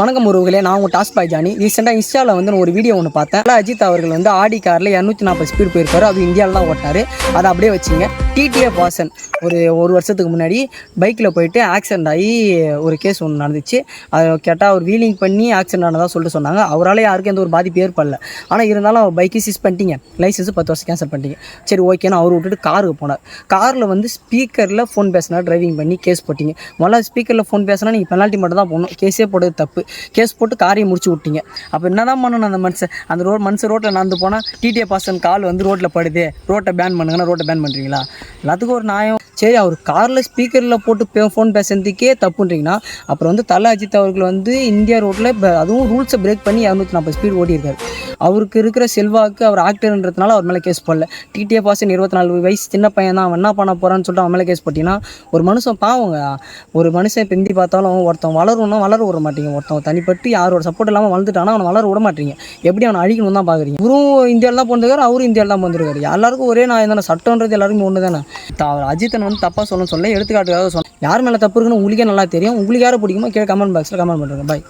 வணக்கம் உறவுகளே, நான் உங்கள் டாஸ் பாய் ஜானி. ரீசெண்டாக இன்ஸ்டாவில் வந்து ஒரு வீடியோ ஒன்று பார்த்தேன். அஜித் அவர்கள் வந்து ஆடி காரில் 240 ஸ்பீட் போயிருக்காரு. அது இந்தியாவில் தான் ஓட்டினார். அதை அப்படியே வச்சுங்க. டிடிஎஃப் வாசன் ஒரு வருஷத்துக்கு முன்னாடி பைக்கில் போயிட்டு ஆக்சிடென்ட் ஆகி ஒரு கேஸ் ஒன்று நடந்துச்சு. அதை கேட்டால் அவர் வீலிங் பண்ணி ஆக்சிடென்ட் ஆனதாக சொல்லிட்டு சொன்னாங்க. அவரால் யாருக்கும் எந்த ஒரு பாதிப்பு ஏற்படல. ஆனால் இருந்தாலும் அவர் பைக்கை சீஸ் பண்ணிட்டீங்க, லைசன்ஸு 10 வருஷம் கேன்சல் பண்ணிட்டீங்க. சரி ஓகேன்னு அவர் விட்டுட்டு காருக்கு போனார். காரில் வந்து ஸ்பீக்கரில் ஃபோன் பேசினா டிரைவிங் பண்ணி கேஸ் போட்டிங்க. முதல்ல ஸ்பீக்கரில் ஃபோன் பேசினா நீங்கள் பெனால்ட்டி மட்டும் தான் போடணும். கேஸே போடுறது தப்பு. கேஸ் போட்டு காரையை முடிச்சு விட்டீங்க. அப்போ என்ன தான் பண்ணணும்? அந்த மனுஷன் ரோட்டில் நடந்து போனால் டிடிஎஃப் வாசன் கால் வந்து ரோட்டில் படுது, ரோட்டை பேன் பண்ணுங்கன்னா ரோட்டை பேன் பண்ணுறீங்களா? எல்லாத்துக்கும் ஒரு நியாயம். சரி, அவர் காரில் ஸ்பீக்கரில் போட்டு ஃபோன் பேசுறதுக்கே தப்புன்றீங்கன்னா, அப்புறம் வந்து தல அஜித் அவர்கள் வந்து இந்தியா ரோட்டில் அதுவும் ரூல்ஸை பிரேக் பண்ணி 240 ஸ்பீட் ஓட்டியிருக்காரு. அவருக்கு இருக்கிற செல்வாக்கு, அவர் ஆக்டர்ன்றதுனால அவர் மேலே கேஸ் போடல. டிடிஎஃப் வாசன் 24 வயசு சின்ன பையன் தான், அவன் என்ன பண்ண போகிறான்னு சொல்லிட்டு அவன் மேலே கேஸ் போட்டிங்கன்னா, ஒரு மனுஷன் பாவங்க. ஒரு மனுஷன் பிந்தி பார்த்தாலும் ஒருத்தன் வளரணும்னா வளர விட மாட்டீங்க. ஒருத்தன் தனிப்பட்டு யாரோட சப்போர்ட் இல்லாமல் வளர்ந்துட்டானா அவனை வளர விட மாட்டீங்க. எப்படி அவனை அழிக்கணும் தான் பார்க்குறீங்க. இவரும் இந்தியாவில் தான் பிறந்திருக்காரு, அவரும் இந்தியாவில் தான் பிறந்திருக்காரு. எல்லாருக்கும் ஒரே நான் தானே, சட்டம்ன்றது எல்லாருக்கும் ஒன்று தானே. அஜித்தன் வந்து தப்பாக சொல்லணும்னு சொல்ல, எடுத்துக்காட்டுக்காக சொன்னேன். யார் மேலே தப்பு இருக்குன்னு உங்களுக்கே நல்லா தெரியும். உங்களுக்கு யாரை பிடிக்குமோ கீழே கமெண்ட் பாக்ஸில் கமெண்ட் பண்ணுறேன். பாய்.